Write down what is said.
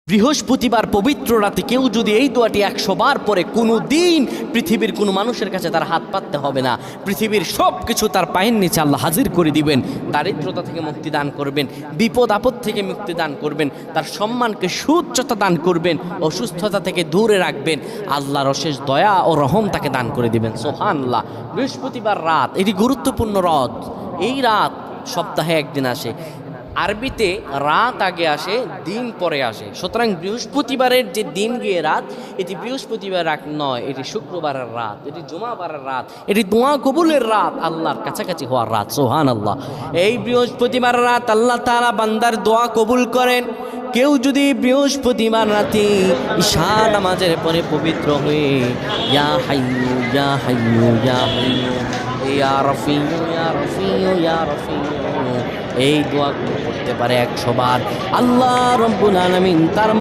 বৃহস্পতিবার পবিত্র রাতে কেউ যদি এই দোয়াটি 100 বার পরে কোনো দিন পৃথিবীর কোনো মানুষের কাছে তার হাত পাততে হবে না, পৃথিবীর সব কিছু তার পায়ের নিচে আল্লাহ হাজির করে দিবেন। দারিদ্রতা থেকে মুক্তি দান করবেন, বিপদ আপদ থেকে মুক্তি দান করবেন, তার সম্মানকে সুউচ্চতা দান করবেন, অসুস্থতা থেকে দূরে রাখবেন, আল্লাহর অশেষ দয়া ও রহম তাকে দান করে দিবেন। সুবহানাল্লাহ। বৃহস্পতিবার রাত এটি গুরুত্বপূর্ণ রাত। এই রাত সপ্তাহে একদিন আসে। আরবিতে রাত আগে আসে, দিন পরে আসে। সুতরাং বৃহস্পতিবারের যে দিন গিয়ে রাত, এটি বৃহস্পতিবার রাত নয়, এটি শুক্রবারের রাত, এটি জুমাবারের রাত, এটি দোয়া কবুলের রাত, আল্লাহর কাছাকাছি হওয়ার রাত। সুবহানাল্লাহ। এই বৃহস্পতিবার রাত আল্লাহ তাআলা বান্দার দোয়া কবুল করেন। কেউ যদি বৃহস্পতিবার রাতে ঈশা নামাজের পরে পবিত্র হয়ে ইয়া হাইয়্যু ইয়া হাইয়্যু ইয়া হাইয়্যু ইয়া রাফিয়্যু ইয়া রাফিয়্যু ইয়া রাফিয়্যু এই দোয়াগুলো করতে পারে 100 বার, আল্লাহ রাব্বুল আলামিন তার